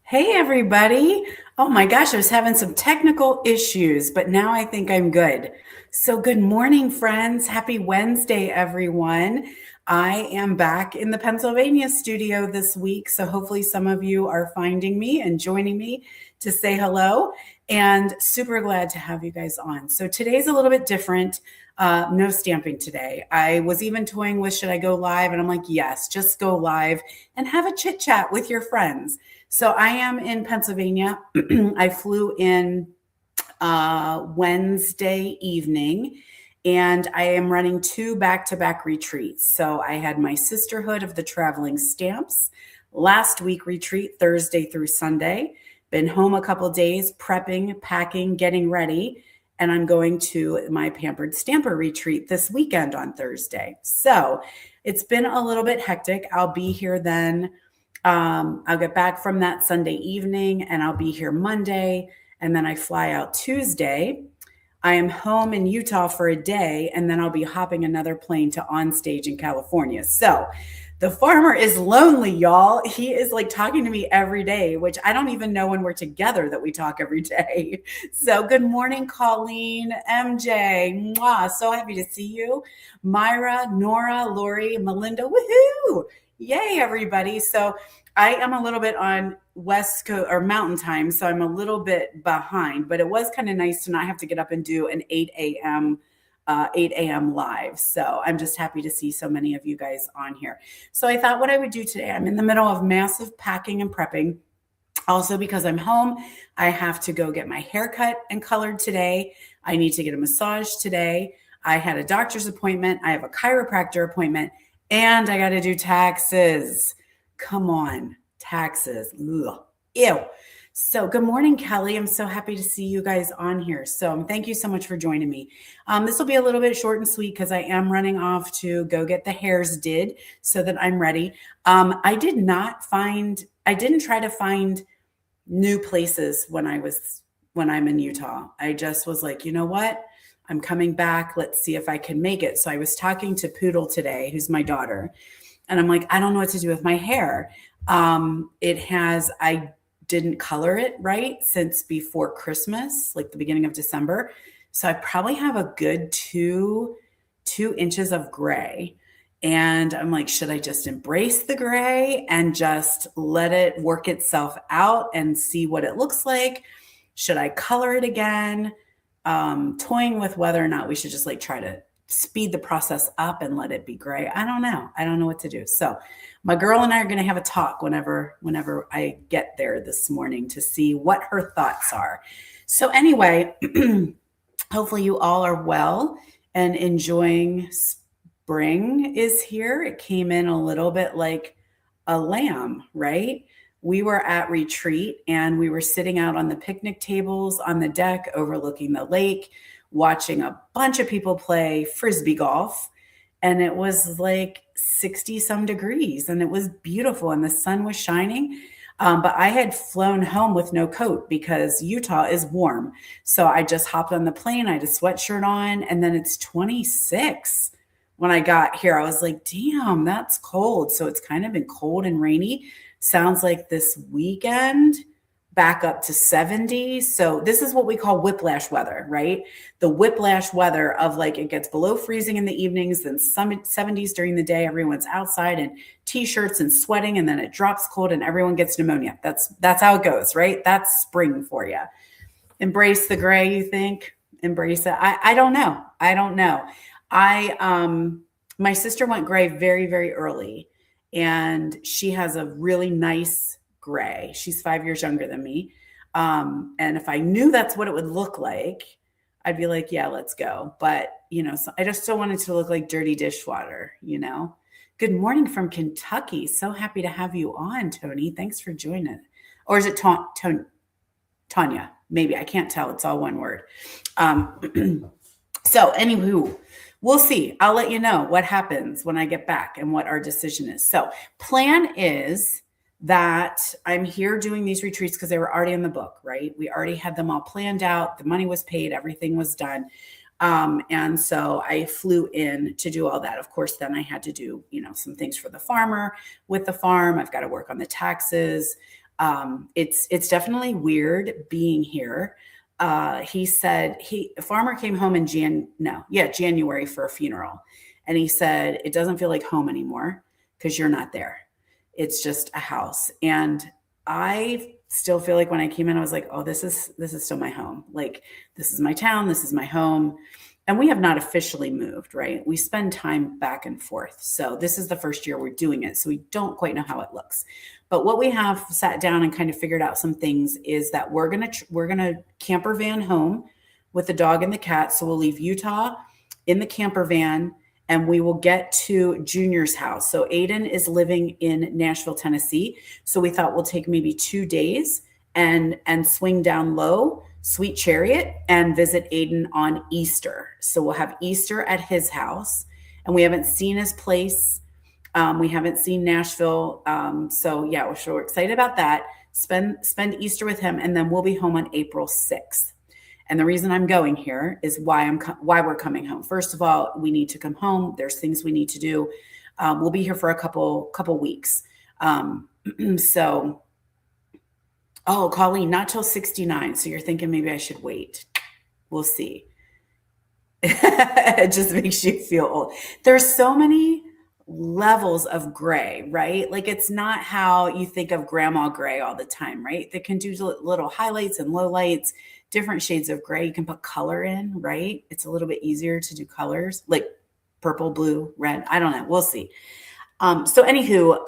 Hey, everybody. Oh my gosh, I was having some technical issues, but now I think I'm good. So, good morning, friends. Happy Wednesday, everyone. I am back in the Pennsylvania studio this week. So, hopefully, some of you are finding me and joining me to say hello. And super glad to have you guys on. So, today's a little bit different. No stamping today. I was even toying with should I go live? And I'm like, yes, just go live and have a chit chat with your friends. So I am in Pennsylvania. I flew in Wednesday evening, and I am running 2 back-to-back retreats. So I had my Sisterhood of the Traveling Stamps last week retreat, Thursday through Sunday. Been home a couple days, prepping, packing, getting ready. And I'm going to my Pampered Stamper retreat this weekend on Thursday. So it's been a little bit hectic. I'll be here then. I'll get back from that Sunday evening and I'll be here Monday. And then I fly out Tuesday. I am home in Utah for a day, and then I'll be hopping another plane to on stage in California. So the farmer is lonely, y'all. He is like talking to me every day, which I don't even know when we're together that we talk every day. So good morning, Colleen, MJ. Mwah, so happy to see you. Myra, Nora, Lori, Melinda, woohoo! Yay, everybody. So I am a little bit on West Coast or Mountain Time, so I'm a little bit behind, but it was kind of nice to not have to get up and do an 8 a.m. live. So I'm just happy to see so many of you guys on here. So I thought what I would do today, I'm in the middle of massive packing and prepping. Also, because I'm home, I have to go get my hair cut and colored today. I need to get a massage today. I had a doctor's appointment. I have a chiropractor appointment. And I got to do taxes. Come on, taxes. Ugh. Ew. So good morning, Kelly. I'm so happy to see you guys on here. So thank you so much for joining me. This will be a little bit short and sweet because I am running off to go get the hairs did so that I'm ready. I didn't try to find new places when I'm in Utah. I just was like, you know what? I'm coming back. Let's see if I can make it. So I was talking to Poodle today, who's my daughter. And I'm like, I don't know what to do with my hair. I didn't color it right since before Christmas, like the beginning of December. So I probably have a good two inches of gray. And I'm like, should I just embrace the gray and just let it work itself out and see what it looks like? Should I color it again? Toying with whether or not we should just like try to speed the process up and let it be gray. I don't know. I don't know what to do. So my girl and I are going to have a talk whenever I get there this morning to see what her thoughts are. So anyway, hopefully you all are well and enjoying spring is here. It came in a little bit like a lamb, right? We were at retreat and we were sitting out on the picnic tables on the deck overlooking the lake, watching a bunch of people play frisbee golf. And it was like 60 some degrees and it was beautiful and the sun was shining. But I had flown home with no coat because Utah is warm. So I just hopped on the plane. I had a sweatshirt on and then it's 26 when I got here. I was like, damn, that's cold. So it's kind of been cold and rainy. Sounds like this weekend back up to 70. So this is what we call whiplash weather, right? The whiplash weather of like it gets below freezing in the evenings, then some 70s during the day. Everyone's outside in t-shirts and sweating, and then it drops cold and everyone gets pneumonia. That's how it goes, right? That's spring for you. Embrace the gray, you think? Embrace it. I don't know. My sister went gray very, very early. And she has a really nice gray. She's 5 years younger than me. And if I knew that's what it would look like, I'd be like, yeah, let's go. But, so I just still wanted to look like dirty dishwater, Good morning from Kentucky. So happy to have you on, Tony. Thanks for joining. Or is it Tanya? Maybe. I can't tell. It's all one word. So anywho, we'll see. I'll let you know what happens when I get back and what our decision is. So plan is that I'm here doing these retreats because they were already in the book, right? We already had them all planned out. The money was paid. Everything was done. And so I flew in to do all that. Of course, then I had to do, some things for the farmer with the farm. I've got to work on the taxes. It's definitely weird being here. He said a farmer came home in January for a funeral. And he said, it doesn't feel like home anymore because you're not there. It's just a house. And I still feel like when I came in, I was like, oh, this is still my home. Like, this is my town. This is my home. And we have not officially moved, right? We spend time back and forth. So this is the first year we're doing it. So we don't quite know how it looks. But what we have sat down and kind of figured out some things is that we're gonna camper van home with the dog and the cat. So we'll leave Utah in the camper van and we will get to Junior's house. So Aiden is living in Nashville, Tennessee. So we thought we'll take maybe 2 days and swing down low, Sweet Chariot, and visit Aiden on Easter. So we'll have Easter at his house, and we haven't seen his place. We haven't seen Nashville. So yeah, we're excited about that. Spend Easter with him, and then we'll be home on April 6th. And the reason I'm going here is why we're coming home. First of all, we need to come home. There's things we need to do. We'll be here for a couple weeks. Oh, Colleen, not till 69. So you're thinking maybe I should wait. We'll see. It just makes you feel old. There's so many levels of gray, right? Like, it's not how you think of grandma gray all the time, right? They can do little highlights and lowlights, different shades of gray. You can put color in, right? It's a little bit easier to do colors like purple, blue, red. I don't know. We'll see. So anywho,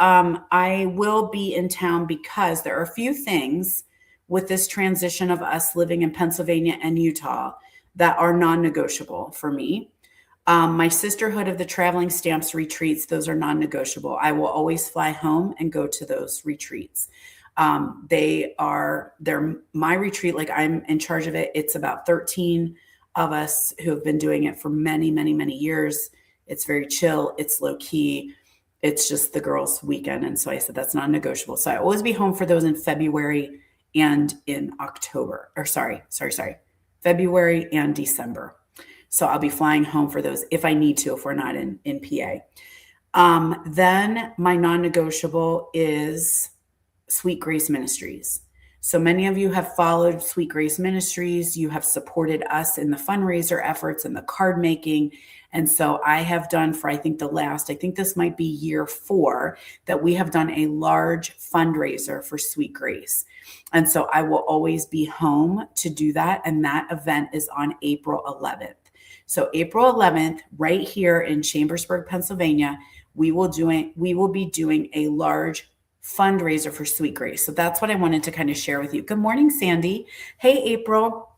I will be in town because there are a few things with this transition of us living in Pennsylvania and Utah that are non-negotiable for me. My Sisterhood of the Traveling Stamps retreats, those are non-negotiable. I will always fly home and go to those retreats. They're my retreat. Like, I'm in charge of it. It's about 13 of us who have been doing it for many, many, many years. It's very chill. It's low key. It's just the girls' weekend. And so I said, that's non-negotiable. So I always be home for those in February and in October, or February and December. So I'll be flying home for those if I need to, if we're not in PA. Then my non-negotiable is Sweet Grace Ministries. So many of you have followed Sweet Grace Ministries. You have supported us in the fundraiser efforts and the card making. And so I have done for, I think this might be year 4, that we have done a large fundraiser for Sweet Grace. And so I will always be home to do that. And that event is on April 11th. So April 11th, right here in Chambersburg, Pennsylvania, we will be doing a large fundraiser for Sweet Grace. So that's what I wanted to kind of share with you. Good morning, Sandy. Hey, April.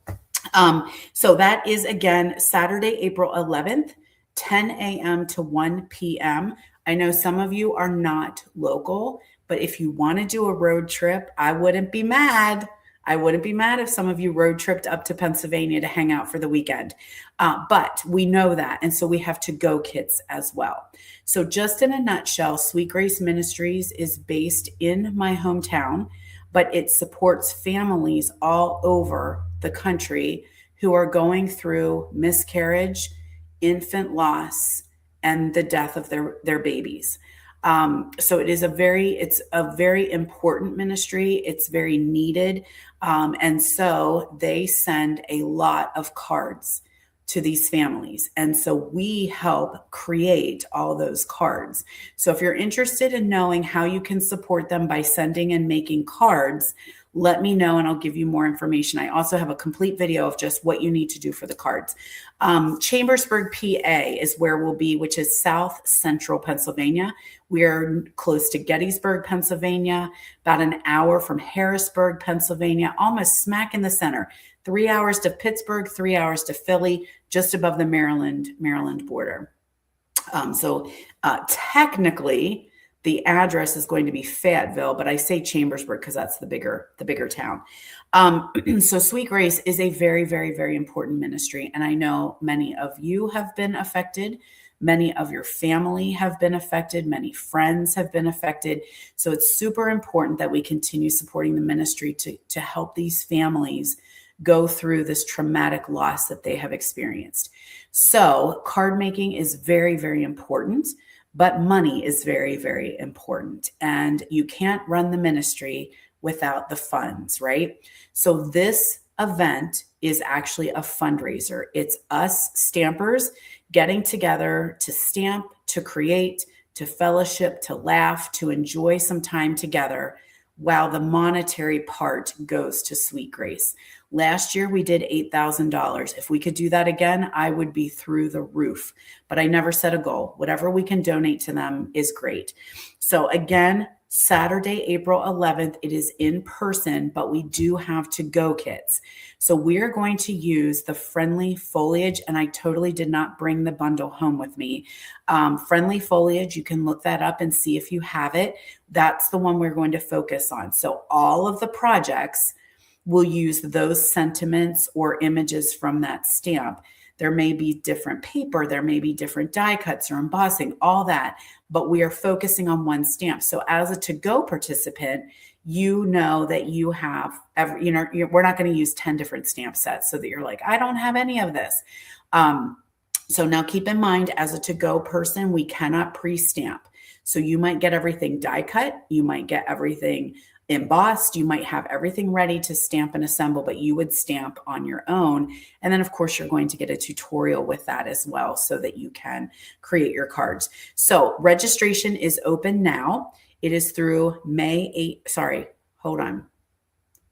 So that is, again, Saturday, April 11th, 10 a.m. to 1 p.m. I know some of you are not local, but if you want to do a road trip, I wouldn't be mad. I wouldn't be mad if some of you road tripped up to Pennsylvania to hang out for the weekend. But we know that. And so we have to-go kits as well. So just in a nutshell, Sweet Grace Ministries is based in my hometown, but it supports families all over the country who are going through miscarriage, infant loss, and the death of their babies. So it's a very important ministry. It's very needed. And so they send a lot of cards to these families. And so we help create all those cards. So if you're interested in knowing how you can support them by sending and making cards, let me know and I'll give you more information. I also have a complete video of just what you need to do for the cards. Chambersburg, PA is where we'll be, which is South Central Pennsylvania. We're close to Gettysburg, Pennsylvania, about an hour from Harrisburg, Pennsylvania, almost smack in the center. 3 hours to Pittsburgh, 3 hours to Philly, just above the Maryland border. So technically, the address is going to be Fayetteville, but I say Chambersburg because that's the bigger town. So Sweet Grace is a very, very, very important ministry. And I know many of you have been affected. Many of your family have been affected. Many friends have been affected. So it's super important that we continue supporting the ministry to help these families go through this traumatic loss that they have experienced. So card making is very, very important. But money is very, very important. And you can't run the ministry without the funds, right? So this event is actually a fundraiser. It's us stampers getting together to stamp, to create, to fellowship, to laugh, to enjoy some time together, while the monetary part goes to Sweet Grace. Last year we did $8,000. If we could do that again, I would be through the roof. But I never set a goal. Whatever we can donate to them is great. So again, Saturday, April 11th, it is in person, but we do have to-go kits. So we're going to use the Friendly Foliage, and I totally did not bring the bundle home with me. Friendly Foliage, you can look that up and see if you have it. That's the one we're going to focus on. So all of the projects will use those sentiments or images from that stamp. There may be different paper, there may be different die cuts or embossing, all that, but we are focusing on one stamp. So as a to-go participant, you know that you have, we're not going to use 10 different stamp sets so that you're like, I don't have any of this. So now keep in mind, as a to-go person, we cannot pre-stamp. So you might get everything die cut, you might get everything embossed, you might have everything ready to stamp and assemble, but you would stamp on your own. And then of course you're going to get a tutorial with that as well so that you can create your cards. So registration is open now. It is through March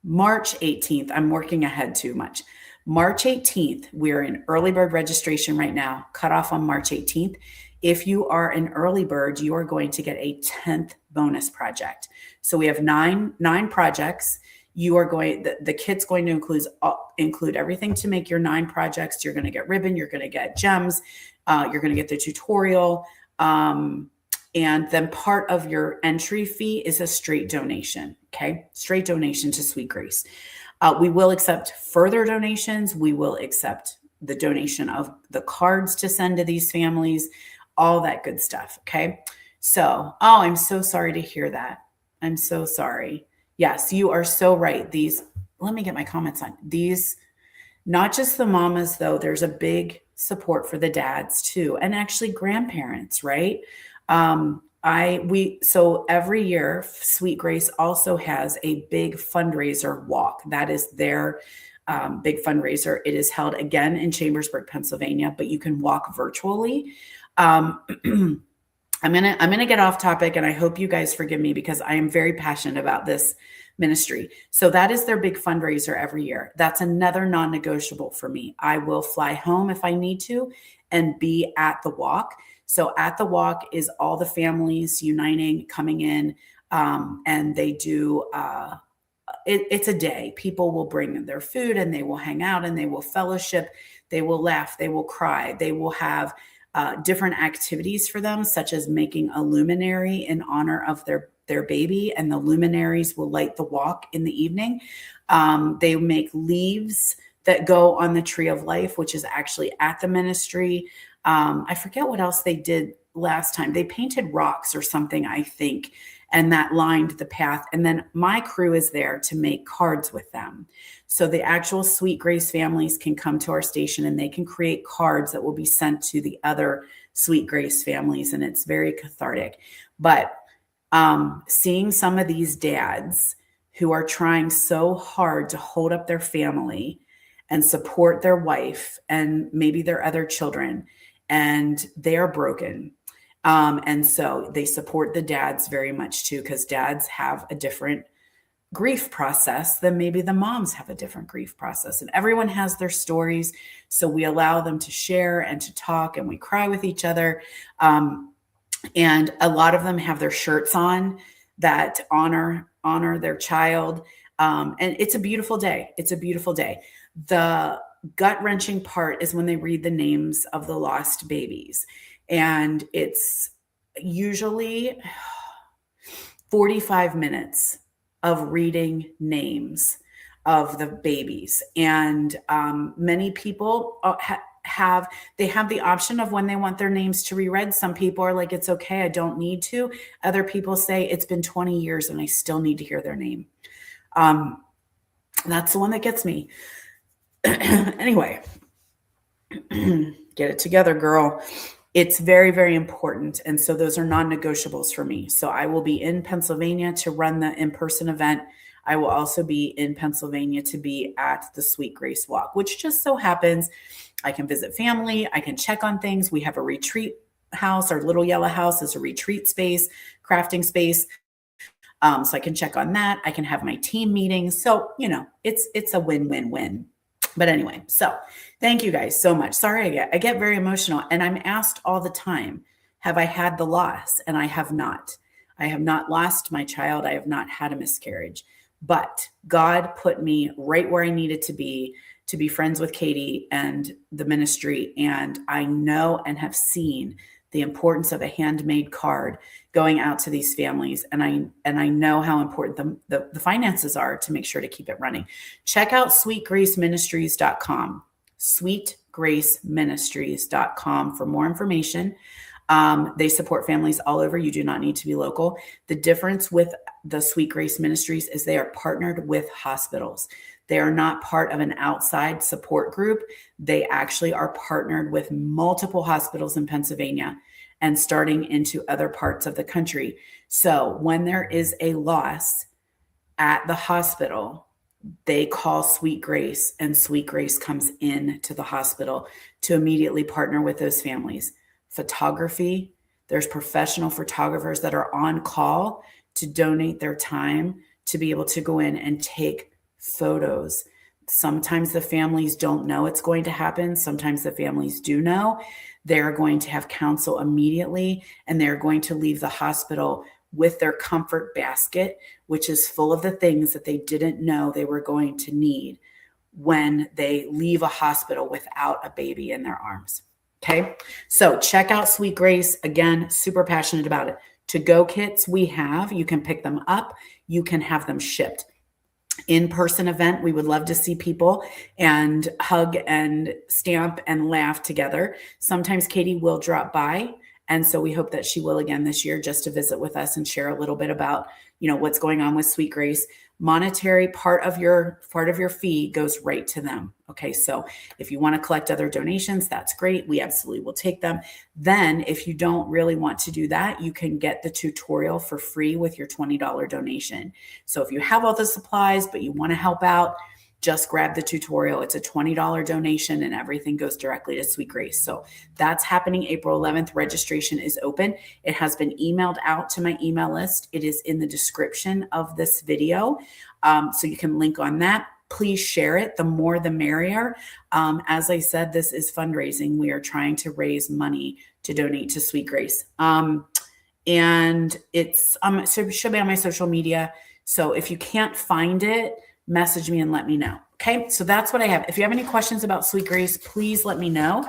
18th. I'm working ahead too much. March 18th, we're in early bird registration right now, cut off on March 18th. If you are an early bird, you are going to get a 10th bonus project. So we have nine projects. You are going, the kit's going to include everything to make your 9 projects. You're going to get ribbon, you're going to get gems, you're going to get the tutorial. And then part of your entry fee is a straight donation. Okay. Straight donation to Sweet Grace. We will accept further donations. We will accept the donation of the cards to send to these families, all that good stuff. Okay. So, I'm so sorry to hear that. I'm so sorry. Yes, you are so right. Let me get my comments on these, not just the mamas though, there's a big support for the dads too. And actually grandparents, right? So every year Sweet Grace also has a big fundraiser walk. That is their big fundraiser. It is held again in Chambersburg, Pennsylvania, but you can walk virtually. I'm gonna get off topic, and I hope you guys forgive me because I am very passionate about this ministry. So that is their big fundraiser every year. That's another non-negotiable for me. I will fly home if I need to and be at the walk. So at the walk is all the families uniting, coming in, and they do, it's a day. People will bring their food and they will hang out and they will fellowship. They will laugh. They will cry. They will have different activities for them, such as making a luminary in honor of their baby, and the luminaries will light the walk in the evening. They make leaves that go on the tree of life, which is actually at the ministry. I forget what else they did last time. They painted rocks or something, I think, and that lined the path. And then my crew is there to make cards with them. So the actual Sweet Grace families can come to our station and they can create cards that will be sent to the other Sweet Grace families. And it's very cathartic. But seeing some of these dads who are trying so hard to hold up their family and support their wife and maybe their other children, and they are broken. And so they support the dads very much too, because dads have a different grief process than maybe the moms have a different grief process. And everyone has their stories. So we allow them to share and to talk, and we cry with each other. And a lot of them have their shirts on that honor their child. And it's a beautiful day. It's a beautiful day. The gut-wrenching part is when they read the names of the lost babies. And it's usually 45 minutes of reading names of the babies. And many people have the option of when they want their names to be read. Some people are like, it's okay, I don't need to. Other people say it's been 20 years and I still need to hear their name. That's the one that gets me. Anyway, get it together, girl. It's very, very important. And so those are non-negotiables for me. So I will be in Pennsylvania to run the in-person event. I will also be in Pennsylvania to be at the Sweet Grace Walk, which just so happens I can visit family. I can check on things. We have a retreat house. Our little yellow house is a retreat space, crafting space. So I can check on that. I can have my team meetings. So, it's a win-win-win. But anyway, so thank you guys so much. Sorry, I get very emotional, and I'm asked all the time, have I had the loss? And I have not. I have not lost my child. I have not had a miscarriage, but God put me right where I needed to be friends with Katie and the ministry. And I know and have seen the importance of a handmade card going out to these families. And I know how important the finances are to make sure to keep it running. Check out sweetgraceministries.com, sweetgraceministries.com for more information. They support families all over. You do not need to be local. The difference with the Sweet Grace Ministries is they are partnered with hospitals. They are not part of an outside support group. They actually are partnered with multiple hospitals in Pennsylvania and starting into other parts of the country. So when there is a loss at the hospital, they call Sweet Grace, and Sweet Grace comes in to the hospital to immediately partner with those families. Photography, there's professional photographers that are on call to donate their time to be able to go in and take photos. Sometimes the families don't know it's going to happen. Sometimes the families do know. They're going to have counsel immediately, and they're going to leave the hospital with their comfort basket, which is full of the things that they didn't know they were going to need when they leave a hospital without a baby in their arms. Okay, so check out Sweet Grace. Again, super passionate about it. To-go kits we have, you can pick them up, you can have them shipped. In-person event, we would love to see people and hug and stamp and laugh together. Sometimes Katie will drop by, and so we hope that she will again this year, just to visit with us and share a little bit about what's going on with Sweet Grace. Monetary part of your fee goes right to them. Okay, so if you want to collect other donations, that's great. We absolutely will take them. Then if you don't really want to do that, you can get the tutorial for free with your $20 donation. So if you have all the supplies, but you want to help out, just grab the tutorial. It's a $20 donation and everything goes directly to Sweet Grace. So that's happening April 11th. Registration is open. It has been emailed out to my email list. It is in the description of this video. So you can link on that. Please share it. The more, the merrier. As I said, this is fundraising. We are trying to raise money to donate to Sweet Grace. And it's so it should be on my social media. So if you can't find it, message me and let me know. Okay, so that's what I have. If you have any questions about Sweet Grace, please let me know.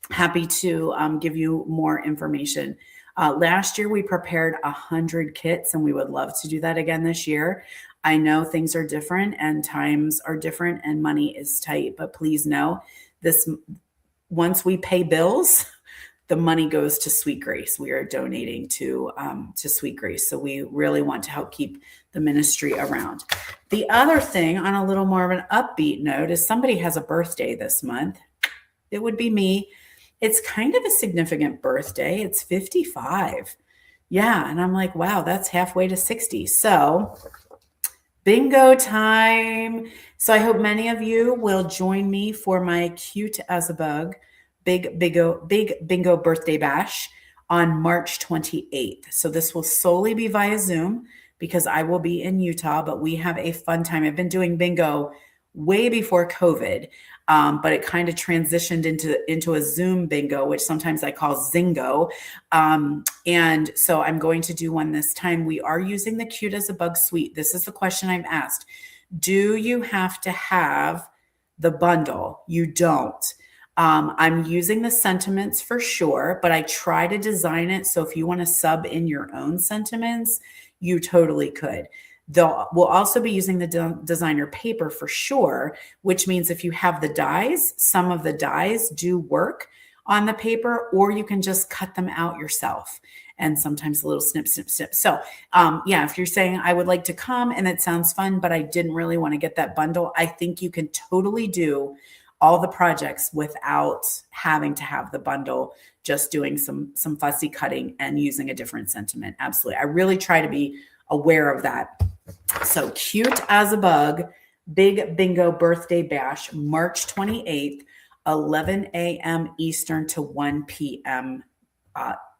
Happy to give you more information. Last year, we prepared 100 kits, and we would love to do that again this year. I know things are different and times are different and money is tight, but please know this, once we pay bills, the money goes to Sweet Grace. We are donating to Sweet Grace. So we really want to help keep the ministry around. The other thing, on a little more of an upbeat note, is somebody has a birthday this month. It would be me. It's kind of a significant birthday. It's 55. Yeah. And I'm like, wow, that's halfway to 60. So bingo time. So I hope many of you will join me for my Cute as a Bug big bingo birthday bash on March 28th. So this will solely be via Zoom because I will be in Utah, but we have a fun time. I've been doing bingo way before COVID, but it kind of transitioned into a Zoom bingo, which sometimes I call Zingo. And so I'm going to do one this time. We are using the Cute as a Bug suite. This is the question I've asked. Do you have to have the bundle? You don't. I'm using the sentiments for sure, but I try to design it so if you want to sub in your own sentiments, you totally could. We'll also be using the designer paper for sure, which means if you have the dies, some of the dies do work on the paper, or you can just cut them out yourself. And sometimes a little snip, snip, snip. So yeah, if you're saying I would like to come and it sounds fun, but I didn't really want to get that bundle, I think you can totally do all the projects without having to have the bundle, just doing some fussy cutting and using a different sentiment. Absolutely. I really try to be aware of that. So cute as a bug, big bingo birthday bash, March 28th, 11 a.m. Eastern to 1 p.m.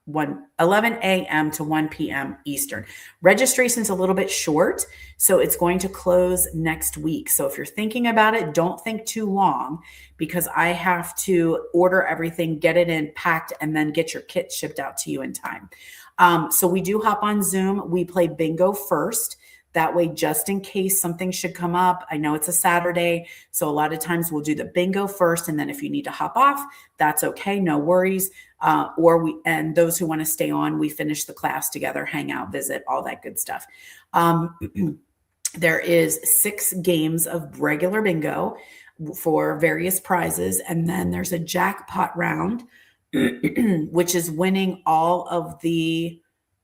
11 a.m. to 1 p.m. Eastern. Registration's a little bit short, so it's going to close next week. So if you're thinking about it, don't think too long, because I have to order everything, get it in, packed, and then get your kit shipped out to you in time. So we do hop on Zoom. We play bingo first. That way, just in case something should come up, I know it's a Saturday, so a lot of times we'll do the bingo first, and then if you need to hop off, that's okay, no worries. And those who want to stay on, we finish the class together, hang out, visit, all that good stuff. There is 6 games of regular bingo for various prizes, and then there's a jackpot round, which is winning all of the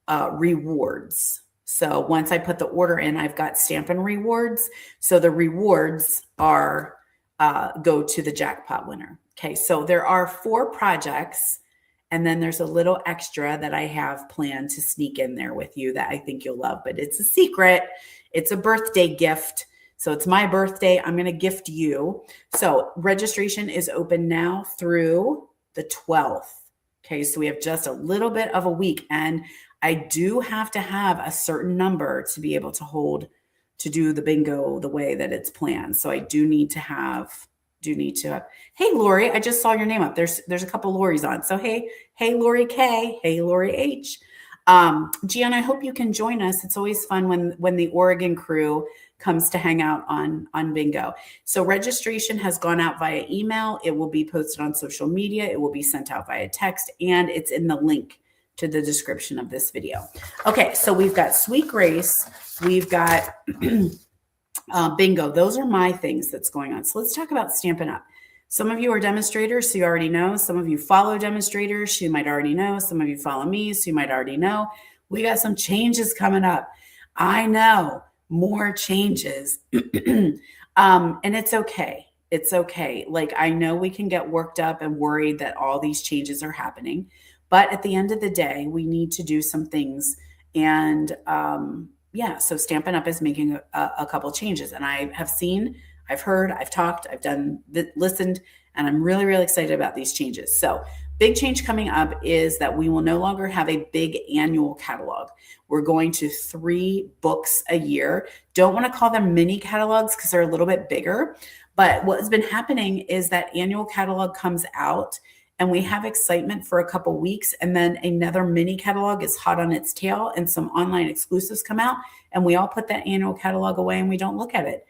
rewards. So once I put the order in, I've got Stampin' Rewards. So the rewards are go to the jackpot winner. Okay, so there are 4 projects, and then there's a little extra that I have planned to sneak in there with you that I think you'll love, but it's a secret. It's a birthday gift. So it's my birthday. I'm going to gift you. So registration is open now through the 12th. Okay, so we have just a little bit of a week, and I do have to have a certain number to be able to do the bingo the way that it's planned. So I do need to have, hey, Lori, I just saw your name up. There's a couple Loris on. So, hey, Lori K, hey, Lori H. Gian, I hope you can join us. It's always fun when the Oregon crew comes to hang out on bingo. So registration has gone out via email. It will be posted on social media. It will be sent out via text, and it's in the link to the description of this video. Okay, so we've got Sweet Grace. We've got bingo. Those are my things that's going on. So let's talk about Stampin' Up. Some of you are demonstrators, so you already know. Some of you follow demonstrators, so you might already know. Some of you follow me, so you might already know. We got some changes coming up. I know, more changes. And it's okay. It's okay. Like, I know we can get worked up and worried that all these changes are happening, but at the end of the day, we need to do some things. And so Stampin' Up is making a couple changes, and I have seen, I've heard, I've talked, I've done, listened, and I'm really, really excited about these changes. So big change coming up is that we will no longer have a big annual catalog. We're going to 3 books a year. Don't want to call them mini catalogs because they're a little bit bigger. But what's been happening is that annual catalog comes out, and we have excitement for a couple weeks, and then another mini catalog is hot on its tail, and some online exclusives come out, and we all put that annual catalog away and we don't look at it.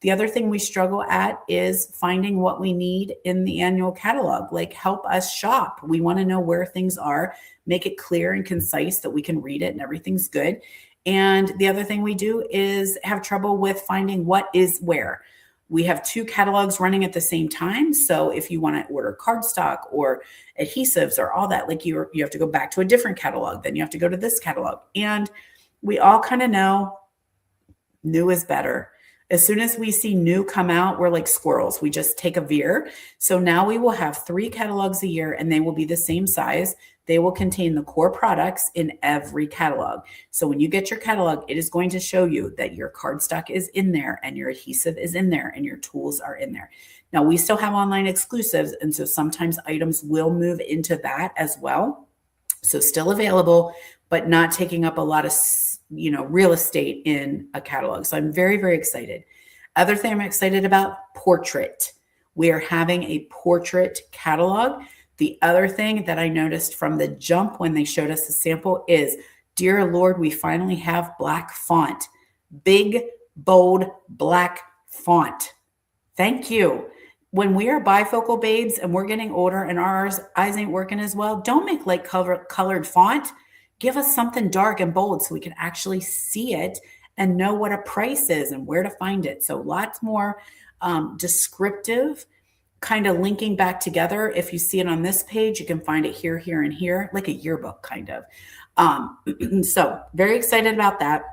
The other thing we struggle at is finding what we need in the annual catalog. Like, help us shop. We want to know where things are, make it clear and concise that we can read it and everything's good. And the other thing we do is have trouble with finding what is where. We have 2 catalogs running at the same time. So if you want to order cardstock or adhesives or all that, like you have to go back to a different catalog. Then you have to go to this catalog. And we all kind of know new is better. As soon as we see new come out, we're like squirrels. We just take a veer. So now we will have 3 catalogs a year, and they will be the same size. They will contain the core products in every catalog. So when you get your catalog, it is going to show you that your cardstock is in there, and your adhesive is in there, and your tools are in there. Now, we still have online exclusives, and so sometimes items will move into that as well. So still available, but not taking up a lot of real estate in a catalog. So I'm very, very excited. Other thing I'm excited about, portrait. We are having a portrait catalog. The other thing that I noticed from the jump when they showed us the sample is, dear Lord, we finally have black font. Big, bold, black font. Thank you. When we are bifocal babes and we're getting older and our eyes ain't working as well, don't make light colored font. Give us something dark and bold so we can actually see it and know what a price is and where to find it. So lots more descriptive, kind of linking back together. If you see it on this page, you can find it here, here, and here, like a yearbook kind of. So very excited about that.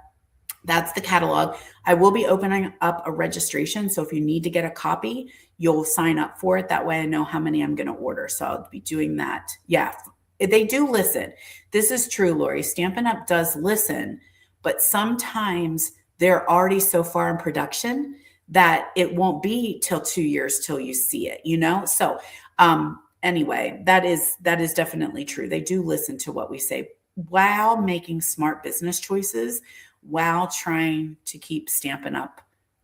That's the catalog. I will be opening up a registration. So if you need to get a copy, you'll sign up for it. That way I know how many I'm going to order. So I'll be doing that. Yeah. They do listen. This is true, Lori. Stampin' Up does listen, but sometimes they're already so far in production that it won't be till 2 years till you see it, you know? So, anyway, that is definitely true. They do listen to what we say while making smart business choices, while trying to keep Stampin' Up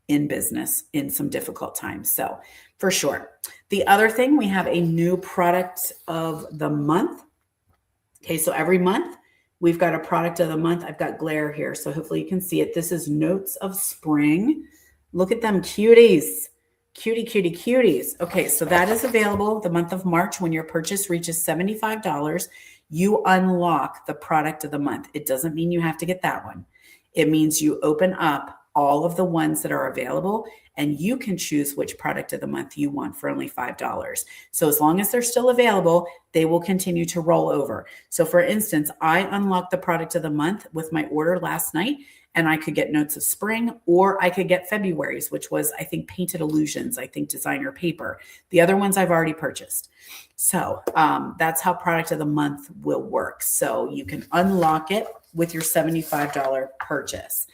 in business in some difficult times. So, for sure. The other thing, we have a new product of the month. Okay, so every month we've got a product of the month. I've got glare here, so hopefully you can see it. This is Notes of Spring. Look at them cuties. Cutie, cutie, cuties. Okay, so that is available the month of March. When your purchase reaches $75, you unlock the product of the month. It doesn't mean you have to get that one. It means you open up all of the ones that are available, and you can choose which product of the month you want for only $5. So as long as they're still available, they will continue to roll over. So for instance, I unlocked the product of the month with my order last night, and I could get Notes of Spring, or I could get February's, which was, I think, Painted Illusions, I think designer paper. The other ones I've already purchased. So that's how product of the month will work. So you can unlock it with your $75 purchase.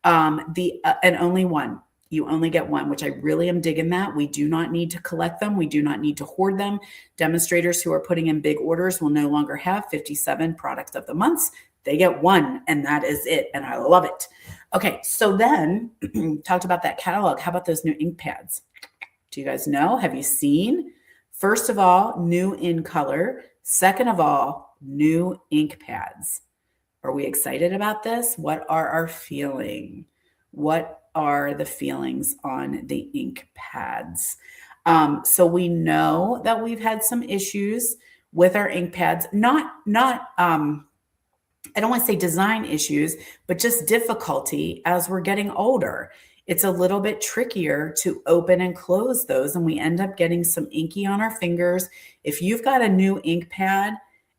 And only one. You only get one, which I really am digging that. We do not need to collect them. We do not need to hoard them. Demonstrators who are putting in big orders will no longer have 57 products of the months. They get one, and that is it. And I love it. Okay, so then talked about that catalog. How about those new ink pads? Do you guys know? Have you seen? First of all, new in color. Second of all, new ink pads. Are we excited about this? What are our feelings? What are the feelings on the ink pads? So we know that we've had some issues with our ink pads, not I don't want to say design issues, but just difficulty as we're getting older. It's a little bit trickier to open and close those, and we end up getting some inky on our fingers. If you've got a new ink pad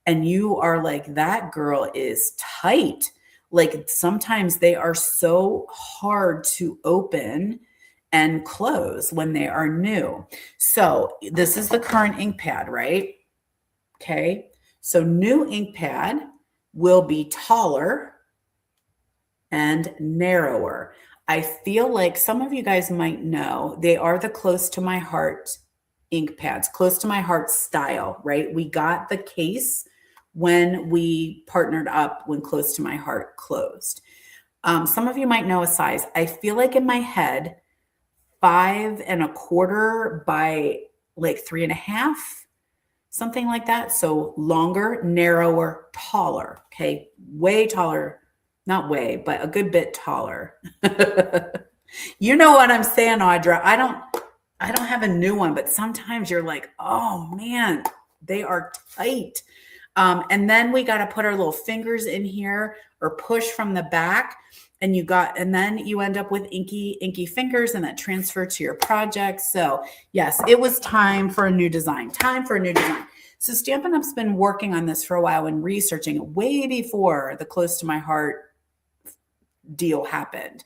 and you are like, that girl is tight, like sometimes they are so hard to open and close when they are new. So this is the current ink pad, right? Okay. So new ink pad will be taller and narrower. I feel like some of you guys might know they are the Close to My Heart ink pads, Close to My Heart style, right? We got the case when we partnered up when Close to My Heart closed. Some of you might know a size. I feel like in my head, 5 1/4 by like 3 1/2, something like that. So longer, narrower, taller. Okay, way taller, not way, but a good bit taller. You know what I'm saying, Audra? I don't have a new one, but sometimes you're like, oh man, they are tight. And then we got to put our little fingers in here or push from the back, and then you end up with inky fingers, and that transfer to your project. So yes, it was time for a new design, So Stampin' Up's been working on this for a while and researching it way before the Close to My Heart deal happened.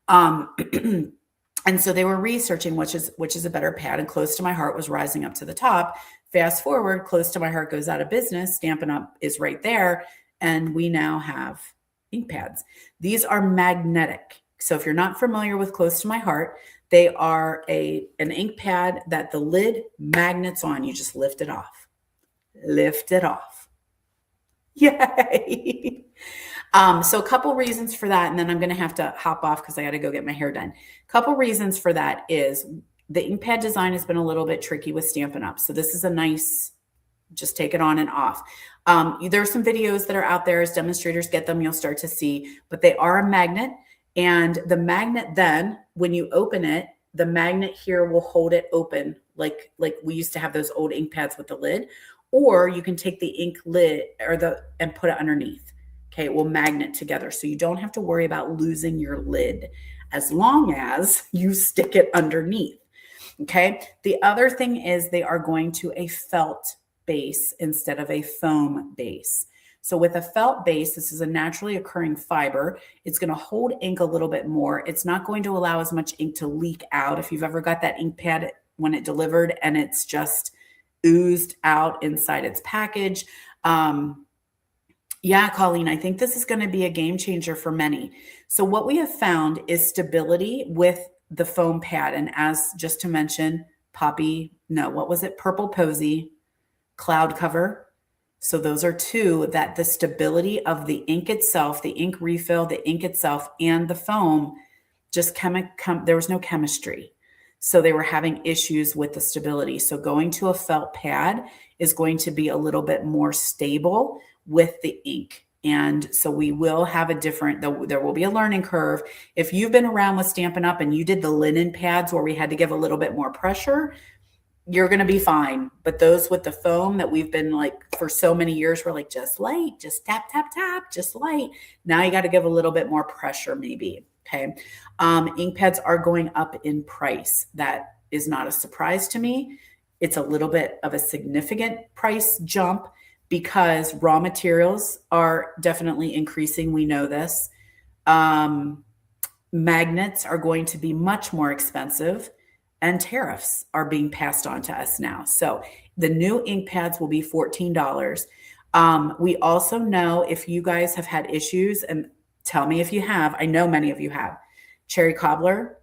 And so they were researching which is a better pad, and Close to My Heart was rising up to the top. Fast forward, Close to My Heart goes out of business. Stampin' Up is right there, and we now have ink pads. These are magnetic. So if you're not familiar with Close to My Heart, they are an ink pad that the lid magnets on. You just lift it off. Lift it off. Yay. So a couple reasons for that, and then I'm going to have to hop off because I got to go get my hair done. A couple reasons for that is the ink pad design has been a little bit tricky with Stampin' Up. So this is a nice, just take it on and off. There are some videos that are out there. As demonstrators get them, you'll start to see, but they are a magnet. And the magnet then, when you open it, the magnet here will hold it open like we used to have those old ink pads with the lid. Or you can take the ink lid and put it underneath. Okay, it will magnet together. So you don't have to worry about losing your lid as long as you stick it underneath. Okay, the other thing is they are going to a felt base instead of a foam base. So with a felt base, this is a naturally occurring fiber. It's going to hold ink a little bit more. It's not going to allow as much ink to leak out. If you've ever got that ink pad when it delivered and it's just oozed out inside its package, Yeah, Colleen, I think this is going to be a game changer for many. So what we have found is stability with the foam pad. And as just to mention, what was it? Purple Posy, Cloud Cover. So those are two that the stability of the ink itself, the ink refill, the ink itself, and the foam just there was no chemistry. So they were having issues with the stability. So going to a felt pad is going to be a little bit more stable with the ink. And so we will have there will be a learning curve. If you've been around with Stampin' Up! And you did the linen pads where we had to give a little bit more pressure, you're going to be fine. But those with the foam that we've been like for so many years, we're like, just light, just tap, tap, tap, just light. Now you got to give a little bit more pressure maybe. Okay. Ink pads are going up in price. That is not a surprise to me. It's a little bit of a significant price jump because raw materials are definitely increasing. We know this. Magnets are going to be much more expensive, and tariffs are being passed on to us now. So the new ink pads will be $14. We also know, if you guys have had issues, and tell me if you have, I know many of you have, Cherry Cobbler,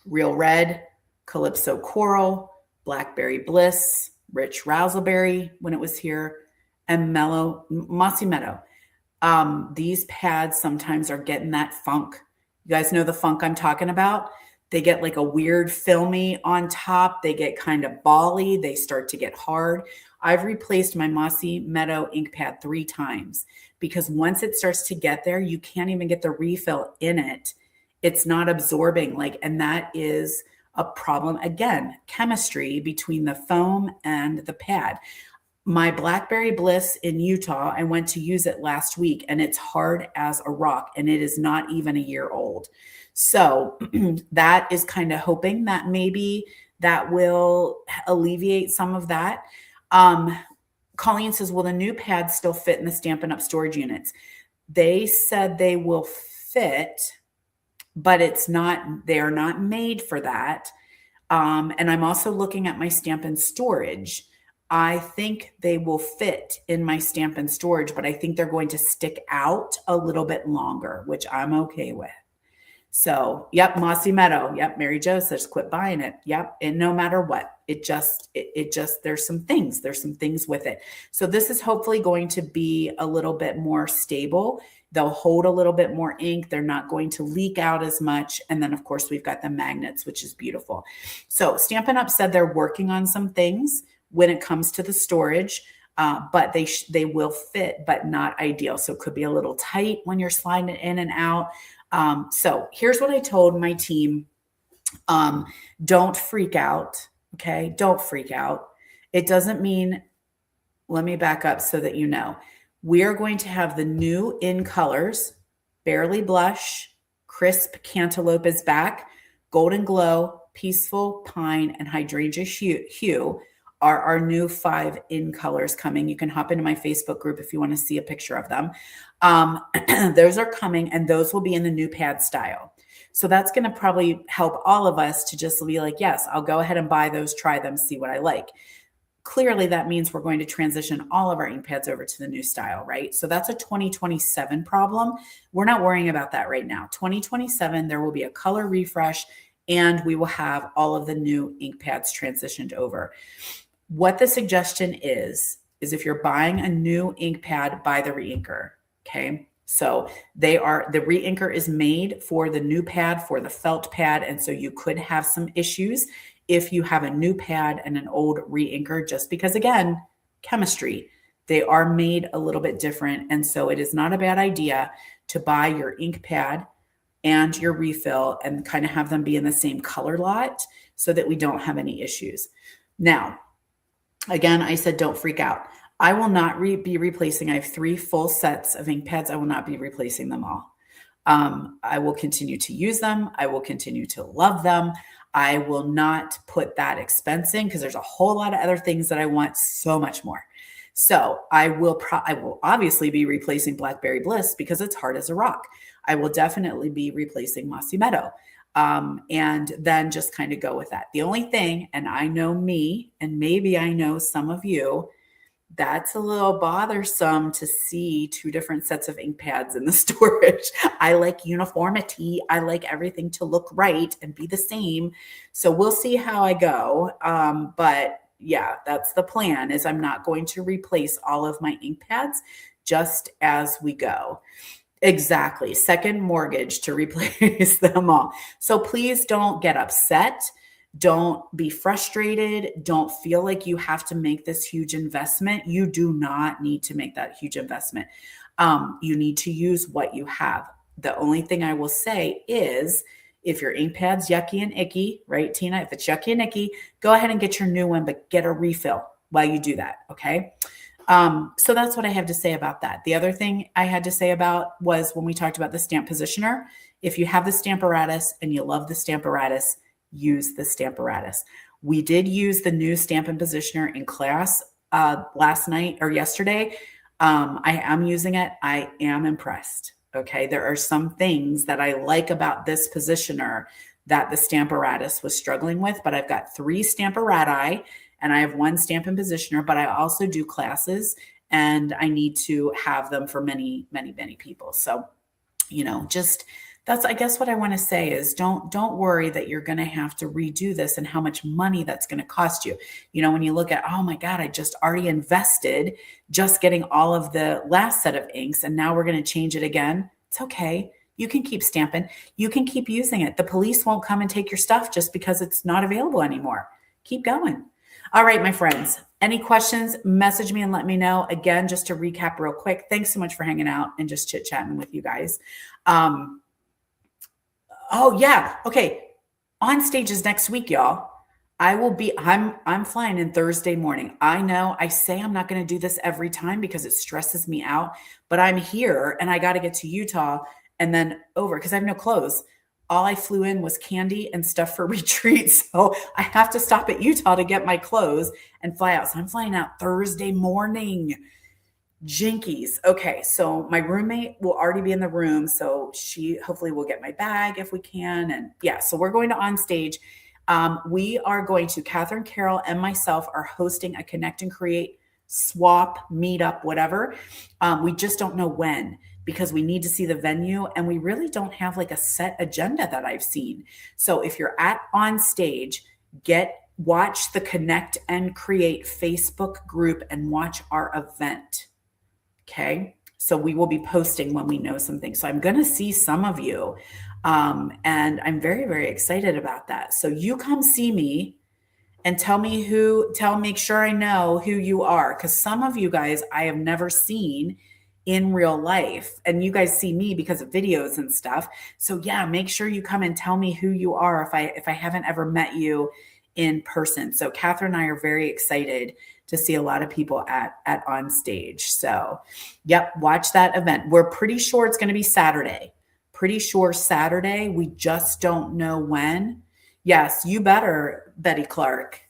Real Red, Calypso Coral, Blackberry Bliss, Rich Razzleberry when it was here, and Mossy Meadow. These pads sometimes are getting that funk. You guys know the funk I'm talking about? They get like a weird filmy on top. They get kind of bally. They start to get hard. I've replaced my Mossy Meadow ink pad 3 times because once it starts to get there, you can't even get the refill in it. It's not absorbing, and that is a problem. Again, chemistry between the foam and the pad. My Blackberry Bliss in Utah, I went to use it last week, and it's hard as a rock, and it is not even a year old. So that is kind of hoping that maybe that will alleviate some of that. Colleen says, will the new pads still fit in the Stampin' Up! Storage units? They said they will fit, but they are not made for that. And I'm also looking at my Stampin' Storage. I think they will fit in my Stampin' Storage, but I think they're going to stick out a little bit longer, which I'm okay with. So, yep, Mossy Meadow. Yep, Mary Jo says, quit buying it. Yep, and no matter what, there's some things with it. So this is hopefully going to be a little bit more stable. They'll hold a little bit more ink. They're not going to leak out as much. And then, of course, we've got the magnets, which is beautiful. So Stampin' Up! Said they're working on some things when it comes to the storage, but they will fit, but not ideal. So it could be a little tight when you're sliding it in and out. So here's what I told my team. Don't freak out. Okay. Don't freak out. It doesn't mean, let me back up so that you know, we are going to have the new in colors. Barely Blush, Crisp Cantaloupe is back. Golden Glow, Peaceful Pine, and Hydrangea Hue are our new 5 in colors coming. You can hop into my Facebook group if you want to see a picture of them. Those are coming, and those will be in the new pad style. So that's going to probably help all of us to just be like, yes, I'll go ahead and buy those, try them, see what I like. Clearly, that means we're going to transition all of our ink pads over to the new style, right? So that's a 2027 problem. We're not worrying about that right now. 2027, there will be a color refresh, and we will have all of the new ink pads transitioned over. What the suggestion is if you're buying a new ink pad, buy the reinker, okay? So the reinker is made for the new pad, for the felt pad, and so you could have some issues if you have a new pad and an old reinker, just because, again, chemistry, they are made a little bit different. And so it is not a bad idea to buy your ink pad and your refill and kind of have them be in the same color lot so that we don't have any issues. Now, again, I said, don't freak out. I will not be replacing. I have 3 full sets of ink pads. I will not be replacing them all. I will continue to use them. I will continue to love them. I will not put that expense in because there's a whole lot of other things that I want so much more. So I will obviously be replacing Blackberry Bliss because it's hard as a rock. I will definitely be replacing Mossy Meadow. And then just kind of go with that. The only thing, and I know me, and maybe I know some of you, That's a little bothersome to see two different sets of ink pads in the storage. I like uniformity. I like everything to look right and be the same. So we'll see how I go. But yeah, that's the plan, is I'm not going to replace all of my ink pads just as we go. Exactly. Second mortgage to replace them all. So please don't get upset. Don't be frustrated. Don't feel like you have to make this huge investment. You do not need to make that huge investment. You need to use what you have. The only thing I will say is, if your ink pad's yucky and icky, right, Tina? If it's yucky and icky, go ahead and get your new one, but get a refill while you do that, okay? So that's what I have to say about that. The other thing I had to say about was when we talked about the stamp positioner. If you have the Stamparatus and you love the Stamparatus, use the Stamparatus. We did use the new Stampin' Positioner in class last night or yesterday. I am using it. I am impressed. Okay, there are some things that I like about this positioner that the Stamparatus was struggling with, but I've got 3 Stamparati and I have 1 Stampin' Positioner, but I also do classes and I need to have them for many, many, many people. So, just that's, I guess, what I want to say is don't worry that you're going to have to redo this and how much money that's going to cost you. When you look at, oh my God, I just already invested just getting all of the last set of inks and now we're going to change it again. It's okay. You can keep stamping. You can keep using it. The police won't come and take your stuff just because it's not available anymore. Keep going. All right, my friends, any questions, message me and let me know. Again, just to recap real quick, thanks so much for hanging out and just chit-chatting with you guys. Oh yeah. Okay. On stage is next week, y'all. I'm flying in Thursday morning. I know I say I'm not going to do this every time because it stresses me out, but I'm here and I got to get to Utah and then over because I have no clothes. All I flew in was candy and stuff for retreat. So I have to stop at Utah to get my clothes and fly out. So I'm flying out Thursday morning. Jinkies. Okay, so my roommate will already be in the room, so she hopefully will get my bag if we can. And yeah, so we're going to on stage. We are going to, Catherine Carroll and myself are hosting a Connect and Create swap, meetup, whatever. We just don't know when because we need to see the venue and we really don't have like a set agenda that I've seen. So if you're at on stage, watch the Connect and Create Facebook group and watch our event. Okay. So we will be posting when we know something. So I'm going to see some of you. And I'm very, very excited about that. So you come see me and make sure I know who you are. Cause some of you guys I have never seen in real life and you guys see me because of videos and stuff. So yeah, make sure you come and tell me who you are if I haven't ever met you in person. So Catherine and I are very excited to see a lot of people at on stage. So yep, watch that event. We're pretty sure it's going to be Saturday. Pretty sure Saturday. We just don't know when. Yes, you better, Betty Clark.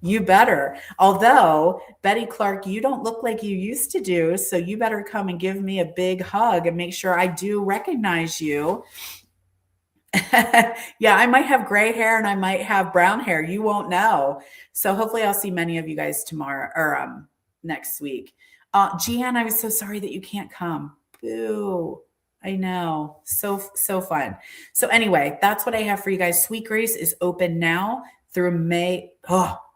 You better. Although, Betty Clark, you don't look like you used to do. So you better come and give me a big hug and make sure I do recognize you. Yeah, I might have gray hair and I might have brown hair. You won't know. So hopefully I'll see many of you guys tomorrow or next week. Gian, I was so sorry that you can't come. Boo. I know. So fun. So anyway, that's what I have for you guys. Sweet Grace is open now through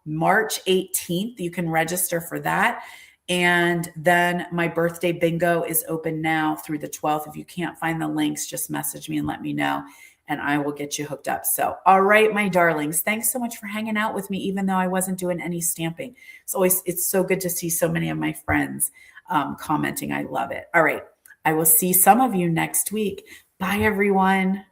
March 18th. You can register for that. And then my birthday bingo is open now through the 12th. If you can't find the links, just message me and let me know and I will get you hooked up. So, all right, my darlings, thanks so much for hanging out with me, even though I wasn't doing any stamping. It's so good to see so many of my friends commenting. I love it. All right. I will see some of you next week. Bye, everyone.